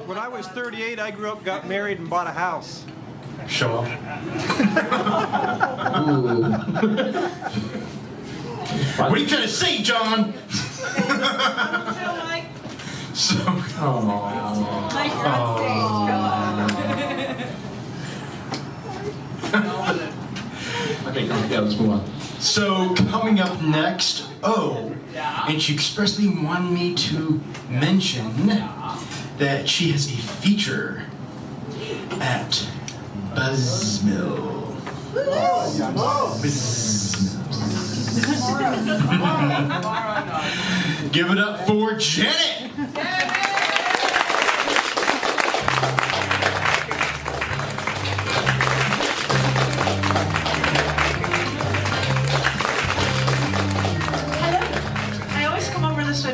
When I was 38, I grew up, got married, and bought a house. Show off. What are you trying to say, John? So, okay, yeah, let's move on. So, coming up next, and she expressly wanted me to mention that she has a feature at Buzzmill. Give it up for Janet!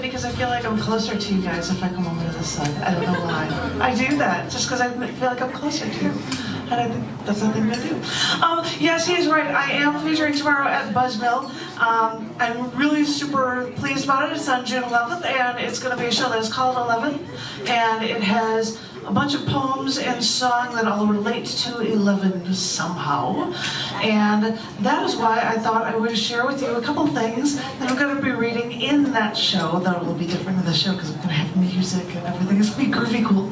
Because I feel like I'm closer to you guys if I come over to this side. I don't know why. I do that just because I feel like I'm closer to you. And I think that's nothing to do. Yes, he is right. I am featuring tomorrow at Buzzmill. I'm really super pleased about it. It's on June 11th, and it's going to be a show that is called 11, and it has a bunch of poems and song that all relate to 11 somehow. And that is why I thought I would share with you a couple things that I'm going to be reading in that show that will be different in the show because I'm going to have music and everything. It's going to be groovy cool.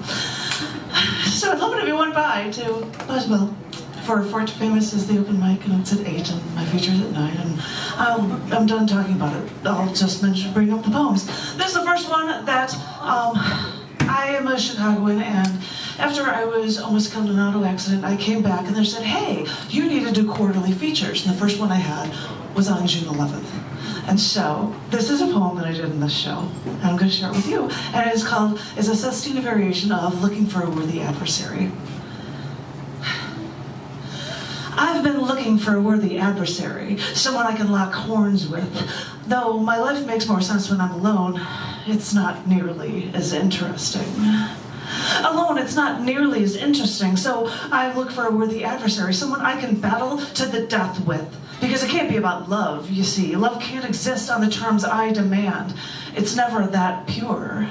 So I'd love it if you went by to Buzzmill for Fort Famous is the open mic, and it's at 8, and my feature's at 9, and I'm done talking about it. I'll just bring up the poems. This is the first one that I am a Chicagoan, and after I was almost killed in an auto accident, I came back and they said, hey, you need to do quarterly features. And the first one I had was on June 11th. And so, this is a poem that I did in this show, and I'm going to share it with you. And it's a sestina variation of Looking for a Worthy Adversary. I've been looking for a worthy adversary, someone I can lock horns with. Though my life makes more sense when I'm alone, it's not nearly as interesting. Alone, it's not nearly as interesting, so I look for a worthy adversary, someone I can battle to the death with. Because it can't be about love, you see. Love can't exist on the terms I demand. It's never that pure.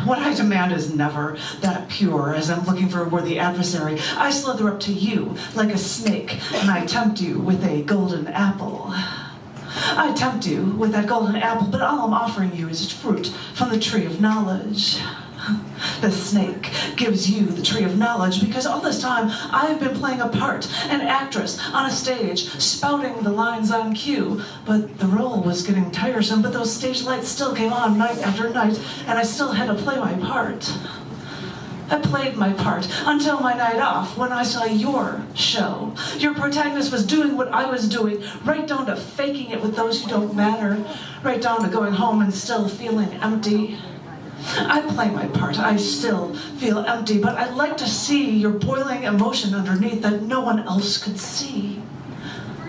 What I demand is never that pure. As I'm looking for a worthy adversary, I slither up to you like a snake, and I tempt you with a golden apple. I tempt you with that golden apple, but all I'm offering you is fruit from the tree of knowledge. The snake gives you the tree of knowledge because all this time I've been playing a part, an actress on a stage, spouting the lines on cue. But the role was getting tiresome, but those stage lights still came on night after night, and I still had to play my part. I played my part until my night off when I saw your show. Your protagonist was doing what I was doing, right down to faking it with those who don't matter, right down to going home and still feeling empty. I play my part, I still feel empty, but I'd like to see your boiling emotion underneath that no one else could see.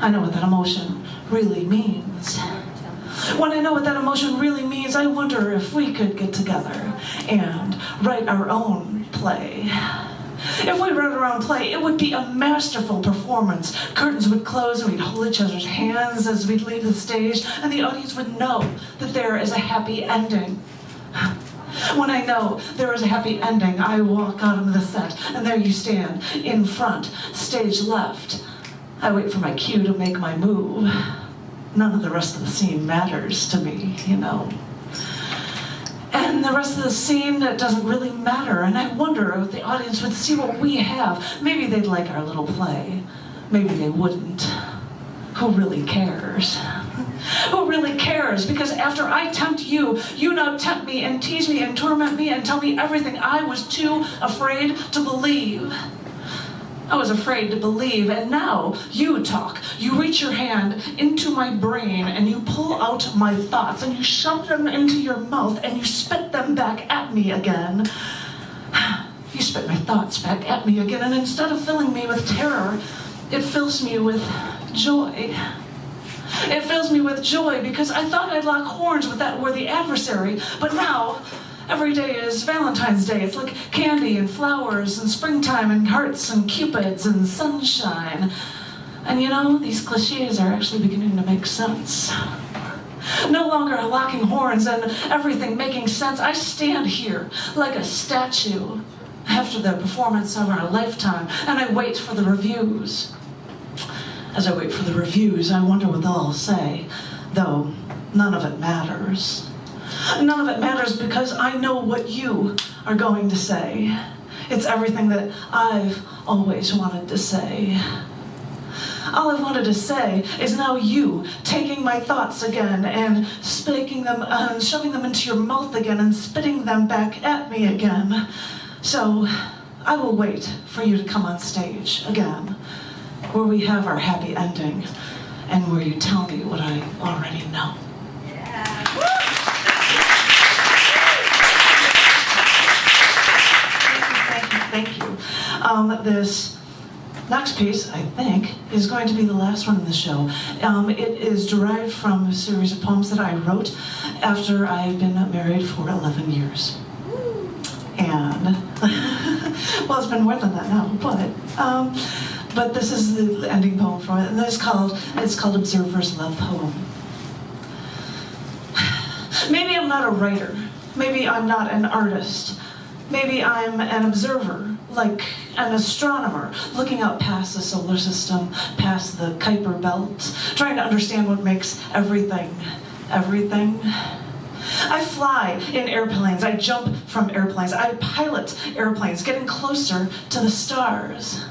I know what that emotion really means. When I know what that emotion really means, I wonder if we could get together and write our own play. If we wrote our own play, it would be a masterful performance. Curtains would close and we'd hold each other's hands as we'd leave the stage, and the audience would know that there is a happy ending. When I know there is a happy ending, I walk out of the set, and there you stand, in front, stage left. I wait for my cue to make my move. None of the rest of the scene matters to me, you know. And the rest of the scene doesn't really matter, and I wonder if the audience would see what we have. Maybe they'd like our little play. Maybe they wouldn't. Who really cares? Who really cares? Because after I tempt you, you now tempt me and tease me and torment me and tell me everything I was too afraid to believe. I was afraid to believe, and now you talk. You reach your hand into my brain and you pull out my thoughts and you shove them into your mouth and you spit them back at me again. You spit my thoughts back at me again, and instead of filling me with terror, it fills me with joy. It fills me with joy because I thought I'd lock horns with that worthy adversary, but now every day is Valentine's Day. It's like candy and flowers and springtime and hearts and cupids and sunshine. And you know, these cliches are actually beginning to make sense. No longer locking horns and everything making sense, I stand here like a statue after the performance of our lifetime, and I wait for the reviews. As I wait for the reviews, I wonder what they'll all say, though none of it matters. None of it matters because I know what you are going to say. It's everything that I've always wanted to say. All I've wanted to say is now you taking my thoughts again and speaking them and shoving them into your mouth again and spitting them back at me again. So I will wait for you to come on stage again, where we have our happy ending and where you tell me what I already know. Thank you. This next piece, I think, is going to be the last one in the show. It is derived from a series of poems that I wrote after I had been married for 11 years. And, well, it's been more than that now, but this is the ending poem for it, and it's called Observer's Love Poem. Maybe I'm not a writer. Maybe I'm not an artist. Maybe I'm an observer, like an astronomer, looking out past the solar system, past the Kuiper belt, trying to understand what makes everything, everything. I fly in airplanes, I jump from airplanes, I pilot airplanes, getting closer to the stars.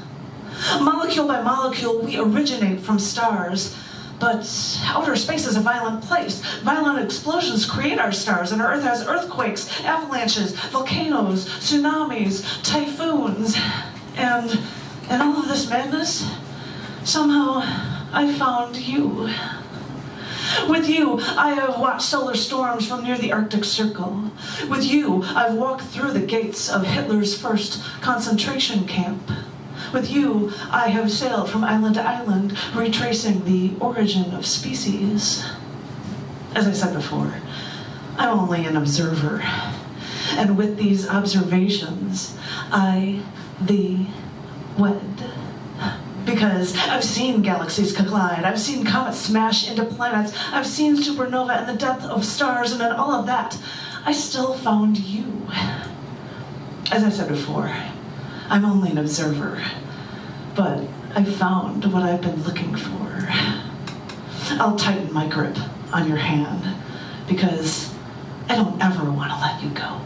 Molecule by molecule, we originate from stars. But outer space is a violent place. Violent explosions create our stars, and our Earth has earthquakes, avalanches, volcanoes, tsunamis, typhoons. And in all of this madness, somehow I found you. With you, I have watched solar storms from near the Arctic Circle. With you, I've walked through the gates of Hitler's first concentration camp. With you, I have sailed from island to island, retracing the origin of species. As I said before, I'm only an observer. And with these observations, I thee wed. Because I've seen galaxies collide, I've seen comets smash into planets, I've seen supernova and the death of stars, and in all of that, I still found you. As I said before, I'm only an observer, but I've found what I've been looking for. I'll tighten my grip on your hand, because I don't ever want to let you go.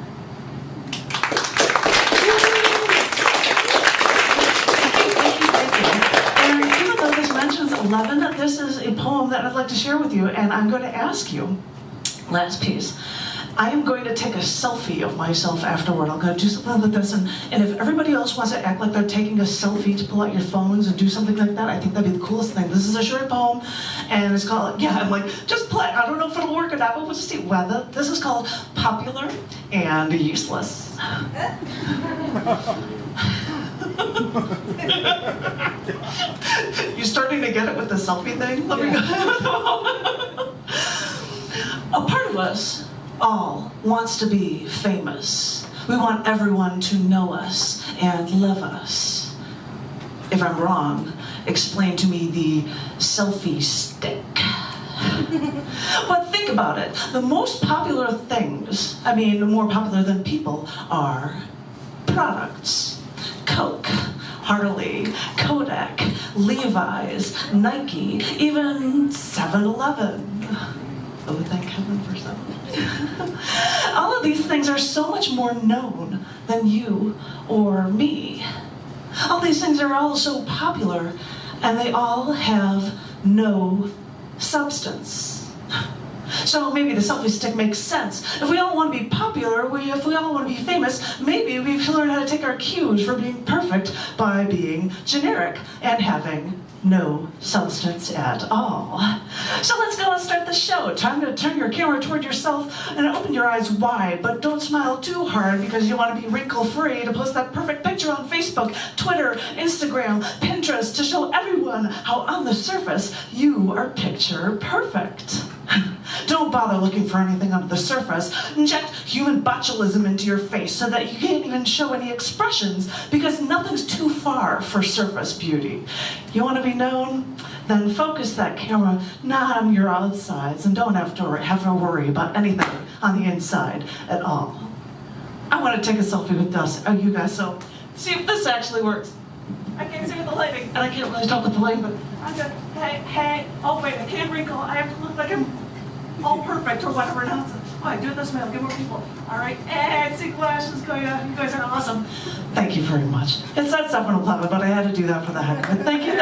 And even though this mentions 11, this is a poem that I'd like to share with you, and I'm going to ask you, last piece, I am going to take a selfie of myself afterward. I'm going to do something like this, and if everybody else wants to act like they're taking a selfie to pull out your phones and do something like that, I think that'd be the coolest thing. This is a short poem, and it's called, yeah, I'm like, just play. I don't know if it'll work or not, but we'll just see. Well, this is called Popular and Useless. You starting to get it with the selfie thing? Let me go. A part of us all wants to be famous. We want everyone to know us and love us. If I'm wrong, explain to me the selfie stick. But think about it. The most popular things, I mean, more popular than people, are products. Coke, Harley, Kodak, Levi's, Nike, even 7-Eleven. Oh, thank heaven for 7. All of these things are so much more known than you or me. All these things are all so popular, and they all have no substance. So maybe the selfie stick makes sense. If we all want to be popular, if we all want to be famous, maybe we should learn how to take our cues for being perfect by being generic and having no substance at all. So let's go and start the show. Time to turn your camera toward yourself and open your eyes wide, but don't smile too hard because you want to be wrinkle-free to post that perfect picture on Facebook, Twitter, Instagram, Pinterest to show everyone how on the surface you are picture perfect. Don't bother looking for anything under the surface. Inject human botulism into your face so that you can't even show any expressions because nothing's too far for surface beauty. You want to be known? then focus that camera not on your outsides and don't have to worry about anything on the inside at all. I want to take a selfie with us, you guys, so see if this actually works. I can't see with the lighting, and I can't really talk with the lighting, but I'm good. Hey, oh wait, I can't wrinkle. I have to look like I'm all perfect or whatever nonsense. Oh, I do it this way, I'll get more people. All right, and see glasses, you guys are awesome. Thank you very much. It said 7-Eleven, but I had to do that for the heck of it. Thank you.